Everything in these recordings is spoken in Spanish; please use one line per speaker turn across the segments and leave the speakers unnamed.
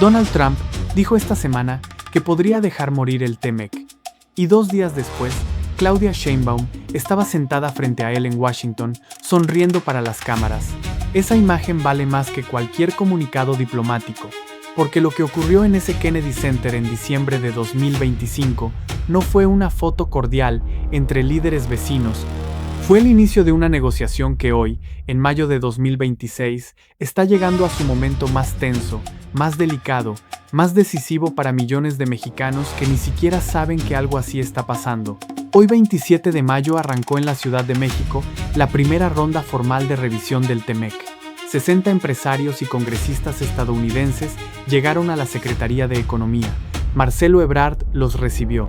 Donald Trump dijo esta semana que podría dejar morir el TMEC. Y 2 días después, Claudia Sheinbaum estaba sentada frente a él en Washington, sonriendo para las cámaras. Esa imagen vale más que cualquier comunicado diplomático, porque lo que ocurrió en ese Kennedy Center en diciembre de 2025 no fue una foto cordial entre líderes vecinos. Fue el inicio de una negociación que hoy, en mayo de 2026, está llegando a su momento más tenso, más delicado, más decisivo para millones de mexicanos que ni siquiera saben que algo así está pasando. Hoy 27 de mayo arrancó en la Ciudad de México la primera ronda formal de revisión del TMEC. 60 empresarios y congresistas estadounidenses llegaron a la Secretaría de Economía. Marcelo Ebrard los recibió.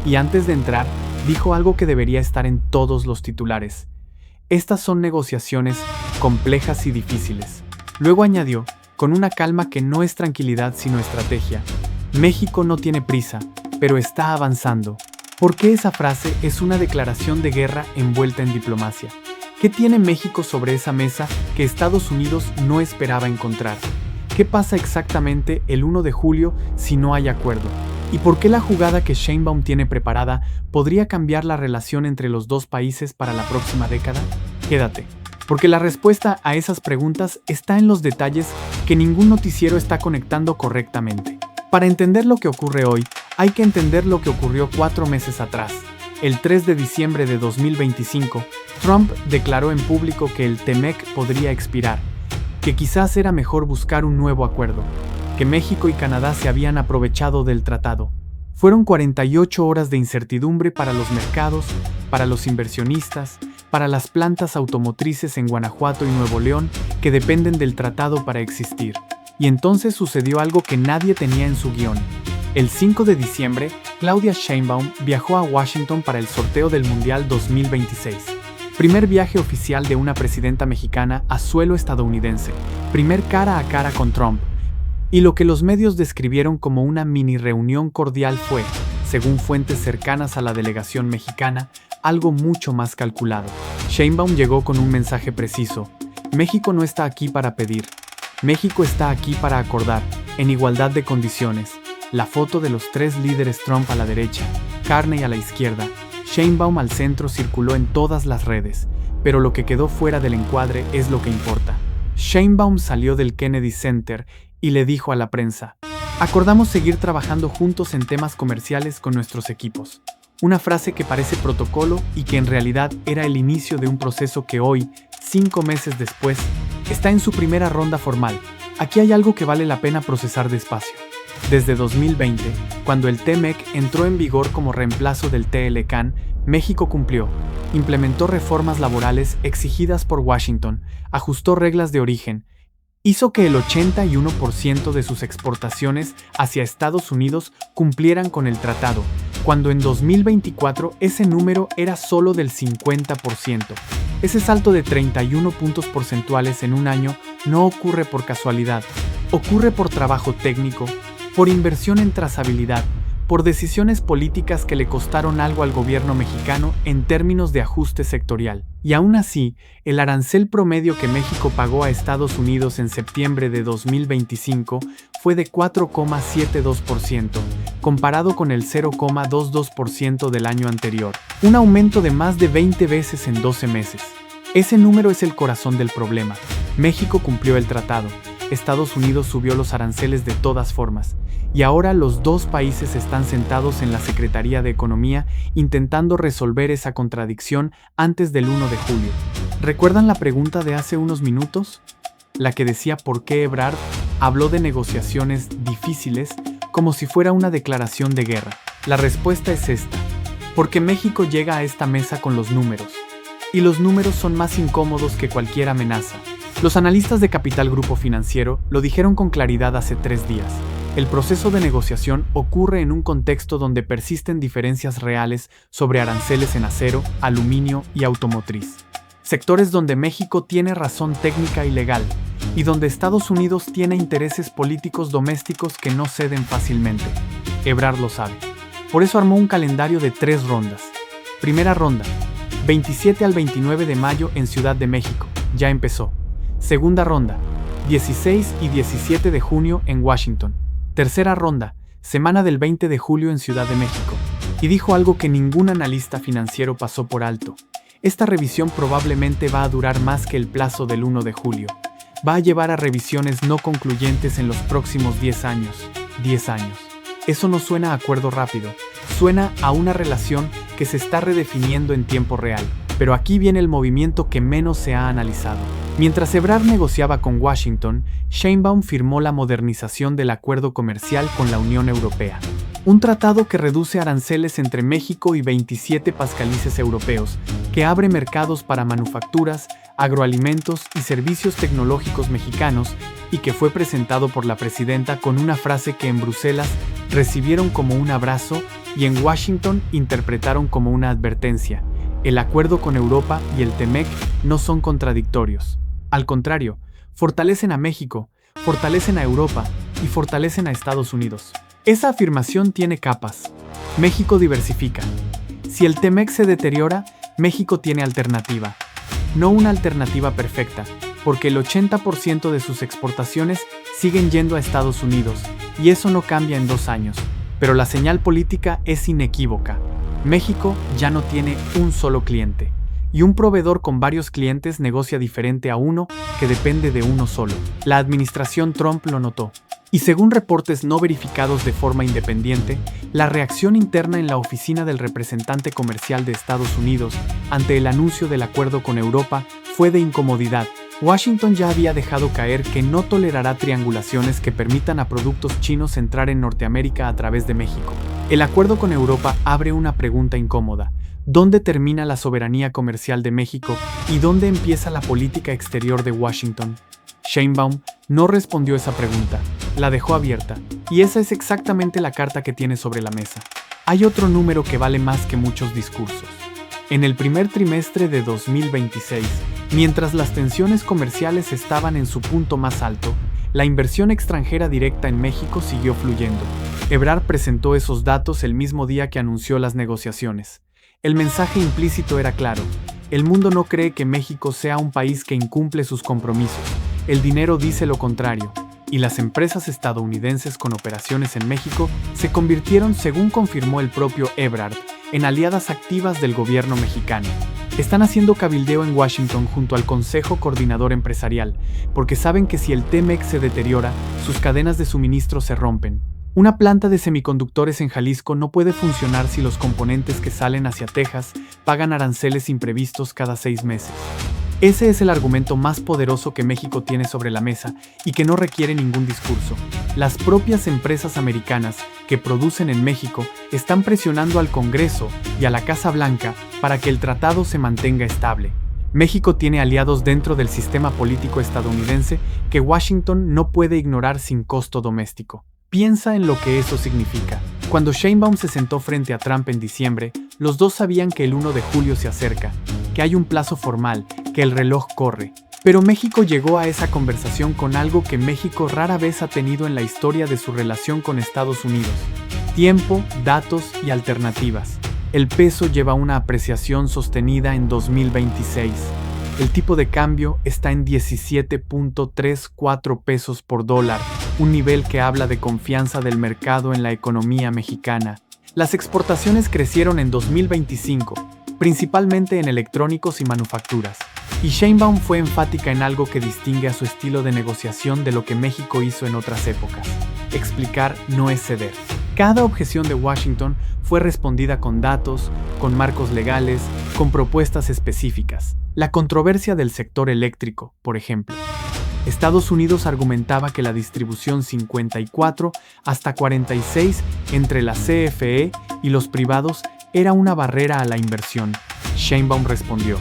Y antes de entrar, dijo algo que debería estar en todos los titulares. Estas son negociaciones complejas y difíciles. Luego añadió, con una calma que no es tranquilidad sino estrategia: México no tiene prisa, pero está avanzando. ¿Por qué esa frase es una declaración de guerra envuelta en diplomacia? ¿Qué tiene México sobre esa mesa que Estados Unidos no esperaba encontrar? ¿Qué pasa exactamente el 1 de julio si no hay acuerdo? ¿Y por qué la jugada que Sheinbaum tiene preparada podría cambiar la relación entre los dos países para la próxima década? Quédate, porque la respuesta a esas preguntas está en los detalles que ningún noticiero está conectando correctamente. Para entender lo que ocurre hoy, hay que entender lo que ocurrió 4 meses atrás. El 3 de diciembre de 2025, Trump declaró en público que el TMEC podría expirar, que quizás era mejor buscar un nuevo acuerdo, que México y Canadá se habían aprovechado del tratado. Fueron 48 horas de incertidumbre para los mercados, para los inversionistas, para las plantas automotrices en Guanajuato y Nuevo León que dependen del tratado para existir. Y entonces sucedió algo que nadie tenía en su guión. El 5 de diciembre, Claudia Sheinbaum viajó a Washington para el sorteo del Mundial 2026. Primer viaje oficial de una presidenta mexicana a suelo estadounidense. Primer cara a cara con Trump. Y lo que los medios describieron como una mini reunión cordial fue, según fuentes cercanas a la delegación mexicana, algo mucho más calculado. Sheinbaum llegó con un mensaje preciso: México no está aquí para pedir. México está aquí para acordar, en igualdad de condiciones. La foto de los 3 líderes Trump a la derecha, Carney a la izquierda, Sheinbaum al centro circuló en todas las redes, pero lo que quedó fuera del encuadre es lo que importa. Sheinbaum salió del Kennedy Center y le dijo a la prensa: acordamos seguir trabajando juntos en temas comerciales con nuestros equipos. Una frase que parece protocolo y que en realidad era el inicio de un proceso que hoy, 5 meses después, está en su primera ronda formal. Aquí hay algo que vale la pena procesar despacio. Desde 2020, cuando el TMEC entró en vigor como reemplazo del TLCAN, México cumplió, implementó reformas laborales exigidas por Washington, ajustó reglas de origen, hizo que el 81% de sus exportaciones hacia Estados Unidos cumplieran con el tratado, cuando en 2024 ese número era solo del 50%. Ese salto de 31 puntos porcentuales en un año no ocurre por casualidad, ocurre por trabajo técnico, por inversión en trazabilidad, por decisiones políticas que le costaron algo al gobierno mexicano en términos de ajuste sectorial. Y aún así, el arancel promedio que México pagó a Estados Unidos en septiembre de 2025 fue de 4,72%, comparado con el 0,22% del año anterior, un aumento de más de 20 veces en 12 meses. Ese número es el corazón del problema. México cumplió el tratado. Estados Unidos subió los aranceles de todas formas, y ahora los dos países están sentados en la Secretaría de Economía intentando resolver esa contradicción antes del 1 de julio. ¿Recuerdan la pregunta de hace unos minutos? La que decía por qué Ebrard habló de negociaciones difíciles como si fuera una declaración de guerra. La respuesta es esta: porque México llega a esta mesa con los números, y los números son más incómodos que cualquier amenaza. Los analistas de Capital Grupo Financiero lo dijeron con claridad hace 3 días. El proceso de negociación ocurre en un contexto donde persisten diferencias reales sobre aranceles en acero, aluminio y automotriz. Sectores donde México tiene razón técnica y legal, y donde Estados Unidos tiene intereses políticos domésticos que no ceden fácilmente. Ebrard lo sabe. Por eso armó un calendario de 3 rondas. Primera ronda, 27 al 29 de mayo en Ciudad de México. Ya empezó. Segunda ronda, 16 y 17 de junio en Washington. Tercera ronda, semana del 20 de julio en Ciudad de México. Y dijo algo que ningún analista financiero pasó por alto. Esta revisión probablemente va a durar más que el plazo del 1 de julio. Va a llevar a revisiones no concluyentes en los próximos 10 años. 10 años. Eso no suena a acuerdo rápido, suena a una relación que se está redefiniendo en tiempo real. Pero aquí viene el movimiento que menos se ha analizado. Mientras Ebrard negociaba con Washington, Sheinbaum firmó la modernización del acuerdo comercial con la Unión Europea. Un tratado que reduce aranceles entre México y 27 países europeos, que abre mercados para manufacturas, agroalimentos y servicios tecnológicos mexicanos, y que fue presentado por la presidenta con una frase que en Bruselas recibieron como un abrazo y en Washington interpretaron como una advertencia. El acuerdo con Europa y el TEMEC no son contradictorios. Al contrario, fortalecen a México, fortalecen a Europa y fortalecen a Estados Unidos. Esa afirmación tiene capas. México diversifica. Si el TEMEC se deteriora, México tiene alternativa. No una alternativa perfecta, porque el 80% de sus exportaciones siguen yendo a Estados Unidos, y eso no cambia en 2 años. Pero la señal política es inequívoca. México ya no tiene un solo cliente, y un proveedor con varios clientes negocia diferente a uno que depende de uno solo. La administración Trump lo notó. Y según reportes no verificados de forma independiente, la reacción interna en la oficina del representante comercial de Estados Unidos ante el anuncio del acuerdo con Europa fue de incomodidad. Washington ya había dejado caer que no tolerará triangulaciones que permitan a productos chinos entrar en Norteamérica a través de México. El acuerdo con Europa abre una pregunta incómoda. ¿Dónde termina la soberanía comercial de México y dónde empieza la política exterior de Washington? Sheinbaum no respondió esa pregunta, la dejó abierta, y esa es exactamente la carta que tiene sobre la mesa. Hay otro número que vale más que muchos discursos. En el primer trimestre de 2026, mientras las tensiones comerciales estaban en su punto más alto, la inversión extranjera directa en México siguió fluyendo. Ebrard presentó esos datos el mismo día que anunció las negociaciones. El mensaje implícito era claro: el mundo no cree que México sea un país que incumple sus compromisos. El dinero dice lo contrario, y las empresas estadounidenses con operaciones en México se convirtieron, según confirmó el propio Ebrard, en aliadas activas del gobierno mexicano. Están haciendo cabildeo en Washington junto al Consejo Coordinador Empresarial, porque saben que si el TEMEC se deteriora, sus cadenas de suministro se rompen. Una planta de semiconductores en Jalisco no puede funcionar si los componentes que salen hacia Texas pagan aranceles imprevistos cada 6 meses. Ese es el argumento más poderoso que México tiene sobre la mesa y que no requiere ningún discurso. Las propias empresas americanas que producen en México están presionando al Congreso y a la Casa Blanca para que el tratado se mantenga estable. México tiene aliados dentro del sistema político estadounidense que Washington no puede ignorar sin costo doméstico. Piensa en lo que eso significa. Cuando Sheinbaum se sentó frente a Trump en diciembre, los dos sabían que el 1 de julio se acerca, que hay un plazo formal, que el reloj corre. Pero México llegó a esa conversación con algo que México rara vez ha tenido en la historia de su relación con Estados Unidos: tiempo, datos y alternativas. El peso lleva una apreciación sostenida en 2026. El tipo de cambio está en 17.34 pesos por dólar, un nivel que habla de confianza del mercado en la economía mexicana. Las exportaciones crecieron en 2025, principalmente en electrónicos y manufacturas. Y Sheinbaum fue enfática en algo que distingue a su estilo de negociación de lo que México hizo en otras épocas: explicar no es ceder. Cada objeción de Washington fue respondida con datos, con marcos legales, con propuestas específicas. La controversia del sector eléctrico, por ejemplo. Estados Unidos argumentaba que la distribución 54 hasta 46 entre la CFE y los privados era una barrera a la inversión. Sheinbaum respondió: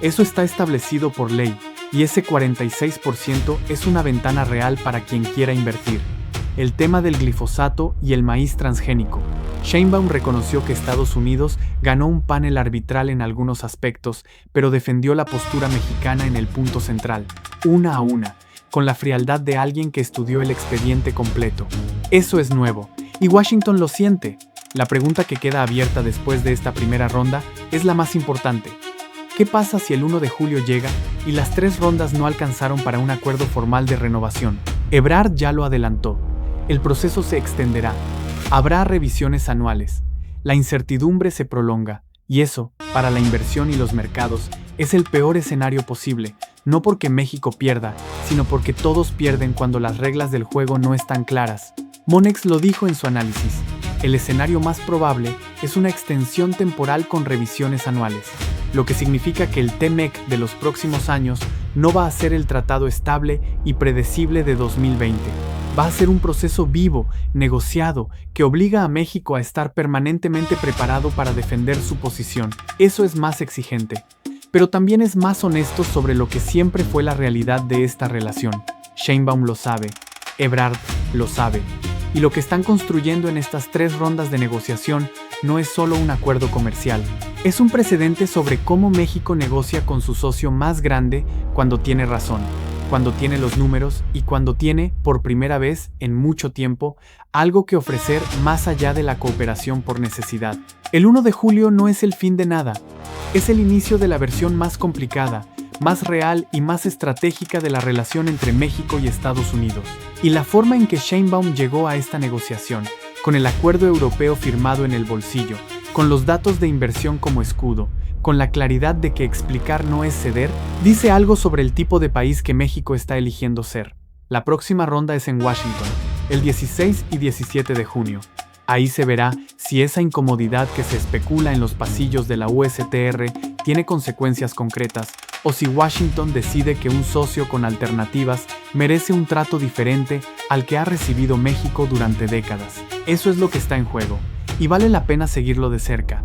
eso está establecido por ley, y ese 46% es una ventana real para quien quiera invertir. El tema del glifosato y el maíz transgénico. Sheinbaum reconoció que Estados Unidos ganó un panel arbitral en algunos aspectos, pero defendió la postura mexicana en el punto central, una a una, con la frialdad de alguien que estudió el expediente completo. Eso es nuevo, y Washington lo siente. La pregunta que queda abierta después de esta primera ronda es la más importante. ¿Qué pasa si el 1 de julio llega y las 3 rondas no alcanzaron para un acuerdo formal de renovación? Ebrard ya lo adelantó. el proceso se extenderá. Habrá revisiones anuales. La incertidumbre se prolonga. Y eso, para la inversión y los mercados, es el peor escenario posible, no porque México pierda, sino porque todos pierden cuando las reglas del juego no están claras. Monex lo dijo en su análisis. El escenario más probable es una extensión temporal con revisiones anuales, lo que significa que el TEMEC de los próximos años no va a ser el tratado estable y predecible de 2020. Va a ser un proceso vivo, negociado, que obliga a México a estar permanentemente preparado para defender su posición. Eso es más exigente, pero también es más honesto sobre lo que siempre fue la realidad de esta relación. Sheinbaum lo sabe, Ebrard lo sabe. Y lo que están construyendo en estas 3 rondas de negociación no es solo un acuerdo comercial, es un precedente sobre cómo México negocia con su socio más grande cuando tiene razón, cuando tiene los números y cuando tiene, por primera vez en mucho tiempo, algo que ofrecer más allá de la cooperación por necesidad. El 1 de julio no es el fin de nada, es el inicio de la versión más complicada, más real y más estratégica de la relación entre México y Estados Unidos. Y la forma en que Sheinbaum llegó a esta negociación, con el acuerdo europeo firmado en el bolsillo, con los datos de inversión como escudo, con la claridad de que explicar no es ceder, dice algo sobre el tipo de país que México está eligiendo ser. La próxima ronda es en Washington, el 16 y 17 de junio. Ahí se verá si esa incomodidad que se especula en los pasillos de la USTR tiene consecuencias concretas, o si Washington decide que un socio con alternativas merece un trato diferente al que ha recibido México durante décadas. Eso es lo que está en juego, y vale la pena seguirlo de cerca.